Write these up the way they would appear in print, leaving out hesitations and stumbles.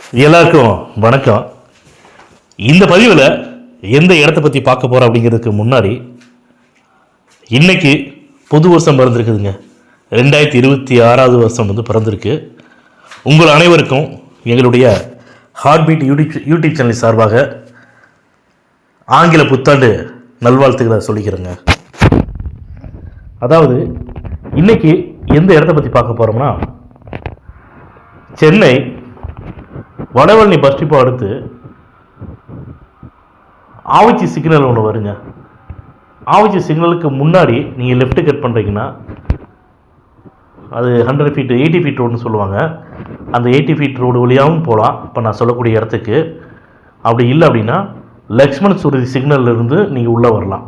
எல்லாருக்கும் வணக்கம். இந்த பதிவில் எந்த இடத்த பற்றி பார்க்க போகிறோம் அப்படிங்கிறதுக்கு முன்னாடி இன்னைக்கு புது வருஷம் பிறந்திருக்குதுங்க. 2026 வருஷம் பிறந்திருக்கு. உங்கள் அனைவருக்கும் எங்களுடைய ஹார்ட்பீட் யூடியூப் சேனல் சார்பாக ஆங்கில புத்தாண்டு நல்வாழ்த்துக்களை சொல்லிக்கிறேங்க. அதாவது இன்னைக்கு எந்த இடத்த பற்றி பார்க்க போகிறோம்னா, சென்னை வடவள்ளி பஸ் ஸ்டாப்பை அடுத்து ஆவச்சி சிக்னல் ஒன்று வருங்க. ஆவச்சி சிக்னலுக்கு முன்னாடி நீங்கள் லெஃப்ட் கட் பண்ணுறீங்கன்னா அது 100 ஃபீட் 80 ஃபீட் ரோடுன்னு சொல்லுவாங்க. அந்த 80 ஃபீட் ரோடு வழியாகவும் போகலாம். இப்போ நான் சொல்லக்கூடிய இடத்துக்கு அப்படி இல்லை அப்படின்னா லக்ஷ்மண் சுருதி சிக்னல்லேருந்து நீங்கள் உள்ளே வரலாம்.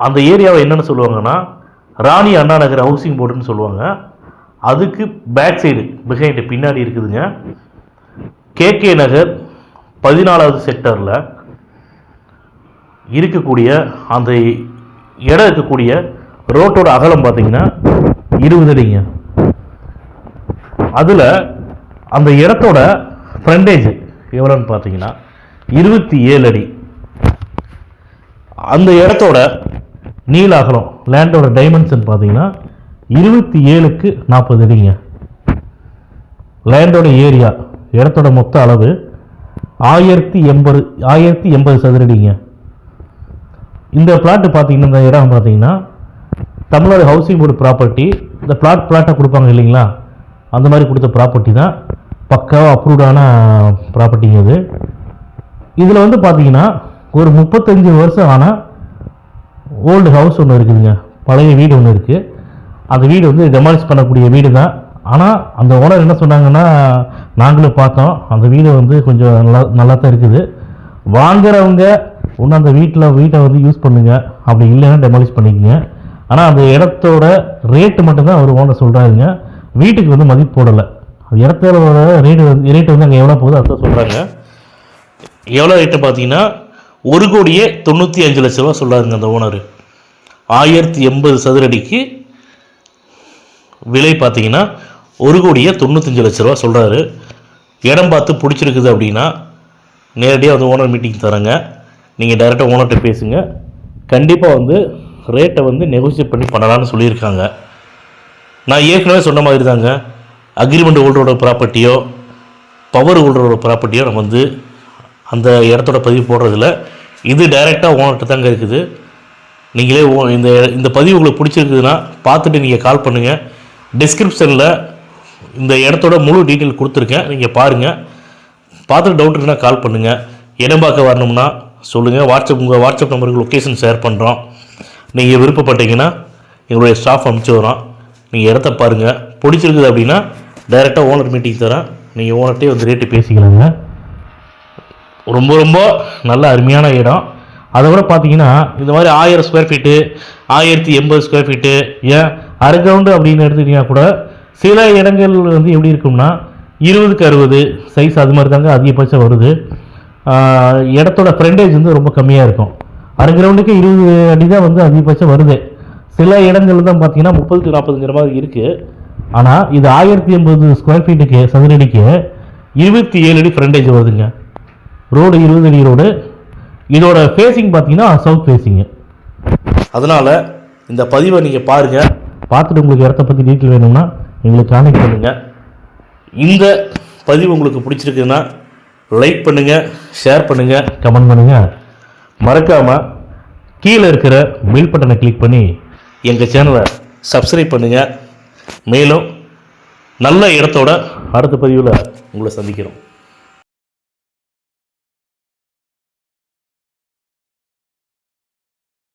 அந்த ஏரியாவை என்னென்னு சொல்லுவாங்கன்னா ராணி அண்ணா நகர் ஹவுசிங் போர்டுன்னு சொல்லுவாங்க. அதுக்கு பேக் சைடு பிஹைண்ட் பின்னாடி இருக்குதுங்க கேகே நகர் 14வது செக்டரில் இருக்கக்கூடிய அந்த இடம் இருக்கக்கூடிய ரோட்டோட அகலம் பார்த்தீங்கன்னா 20 அடிங்க. அதில் அந்த இடத்தோட ஃப்ரண்டேஜ் எவ்வளோன்னு பார்த்தீங்கன்னா 27 அடி. அந்த இடத்தோட நீள அகலம் லேண்டோட டைமென்ஷன் பார்த்தீங்கன்னா 27க்கு 40 அடிங்க. லேண்டோட ஏரியா இடத்தோட மொத்த அளவு 1080 சதுரடிங்க. இந்த பிளாட்டு பார்த்தீங்கன்னா இந்த இடம் பார்த்தீங்கன்னா தமிழ்நாடு ஹவுசிங் போர்டு ப்ராப்பர்ட்டி. இந்த பிளாட்டை கொடுப்பாங்க இல்லைங்களா, அந்த மாதிரி கொடுத்த ப்ராப்பர்ட்டி தான். பக்காவாக அப்ரூவ்டான ப்ராப்பர்ட்டிங்க இது. இதில் பார்த்தீங்கன்னா ஒரு 35 வருஷம் ஆனால் ஓல்டு ஹவுஸ் ஒன்று இருக்குதுங்க. பழைய வீடு ஒன்று இருக்குது. அந்த வீடு டெமாலிஷ் பண்ணக்கூடிய வீடு தான். ஆனால் அந்த ஓனர் என்ன சொன்னாங்கன்னா, நாங்களும் பார்த்தோம், அந்த வீடு கொஞ்சம் நல்லா தான் இருக்குது. வாங்குறவங்க ஒன்று அந்த வீட்டை யூஸ் பண்ணுங்கள், அப்படி இல்லைன்னா டெமாலிஷ் பண்ணிக்கங்க. ஆனால் அந்த இடத்தோட ரேட்டு மட்டும்தான் அவர் ஓனர் சொல்கிறாருங்க. வீட்டுக்கு மதிப்பு போடலை. இடத்தோட ரேட்டு அங்கே எவ்வளோ போகுது அதுதான் சொல்கிறாங்க. எவ்வளோ ரேட்டு பார்த்தீங்கன்னா 1,95,00,000 ரூபா சொல்கிறாருங்க அந்த ஓனர். 1080 சதுரடிக்கு விலை பார்த்தீங்கன்னா 1,95,00,000 ரூபா சொல்கிறாரு. இடம் பார்த்து பிடிச்சிருக்குது அப்படின்னா நேரடியாக ஓனர் மீட்டிங் தரேங்க. நீங்கள் டைரெக்டாக ஓனர்கிட்ட பேசுங்க. கண்டிப்பாக ரேட்டை நெகோசியேட் பண்ணி பண்ணலான்னு சொல்லியிருக்காங்க. நான் ஏற்கனவே சொன்ன மாதிரி தாங்க, அக்ரிமெண்ட் ஹோல்டரோட ப்ராப்பர்ட்டியோ பவர் ஹோல்டரோட ப்ராப்பர்ட்டியோ நம்ம அந்த இடத்தோட பதிவு போடுறதில்ல. இது டைரெக்டாக ஓனர்கிட்ட தாங்க இருக்குது. நீங்களே இந்த பதிவு உங்களுக்கு பிடிச்சிருக்குதுன்னா பார்த்துட்டு நீங்கள் கால் பண்ணுங்கள். டிஸ்கிரிப்ஷனில் இந்த இடத்தோட முழு டீட்டெயில் கொடுத்துருக்கேன், நீங்கள் பாருங்கள். பார்த்துட்டு டவுட் இருக்குன்னா கால் பண்ணுங்கள். இடம் பார்க்க வரணும்னா சொல்லுங்கள். உங்கள் வாட்ஸ்அப் நம்பருக்கு லொக்கேஷன் ஷேர் பண்ணுறோம். நீங்கள் விருப்பப்பட்டீங்கன்னா எங்களுடைய ஸ்டாஃப் அனுப்பிச்சி வரோம். நீங்கள் இடத்த பாருங்கள். பிடிச்சிருக்குது அப்படின்னா டைரெக்டாக ஓனர் மீட்டிங் தரேன். நீங்கள் ஓனர்கிட்டே ரேட்டு பேசிக்கலாங்க. ரொம்ப ரொம்ப நல்ல அருமையான இடம். அதை விட பார்த்தீங்கன்னா இந்த மாதிரி 1000 ஸ்கொயர் ஃபீட்டு 1080 ஸ்கொயர் ஃபீட்டு ஏன் அரை கிரவுண்டு அப்படின்னு எடுத்துக்கிட்டிங்கன்னா கூட சில இடங்கள் எப்படி இருக்கும்னா 20க்கு 60 சைஸ் அது மாதிரி தாங்க அதிகபட்சம் வருது. இடத்தோட ஃப்ரண்டேஜ் ரொம்ப கம்மியாக இருக்கும். அரை கிரவுண்டுக்கு 20 அடி தான் அதிகபட்சம் வருது. சில இடங்கள் தான் பார்த்தீங்கன்னா 30க்கு 40ங்கிற மாதிரி இருக்குது. ஆனால் இது 1080 ஸ்கொயர் ஃபீட்டுக்கு சதுரடிக்கு 27 அடி ஃப்ரண்டேஜ் வருதுங்க. ரோடு 20 அடி ரோடு. இதோட ஃபேஸிங் பார்த்தீங்கன்னா சவுத் ஃபேஸிங்கு. அதனால் இந்த பதிவை நீங்கள் பாருங்கள். பார்த்துட்டு உங்களுக்கு இடத்த பற்றி டீட்டெயில் வேணும்னா எங்களுக்கு கான்டெக்ட் பண்ணுங்கள். இந்த பதிவு உங்களுக்கு பிடிச்சிருக்குதுன்னா லைக் பண்ணுங்கள், ஷேர் பண்ணுங்கள், கமெண்ட் பண்ணுங்கள். மறக்காமல் கீழே இருக்கிற பெல் பட்டனை கிளிக் பண்ணி எங்கள் சேனலை சப்ஸ்கிரைப் பண்ணுங்கள். மேலும் நல்ல இடத்தோட அடுத்த பதிவில் உங்களை சந்திக்கிறோம்.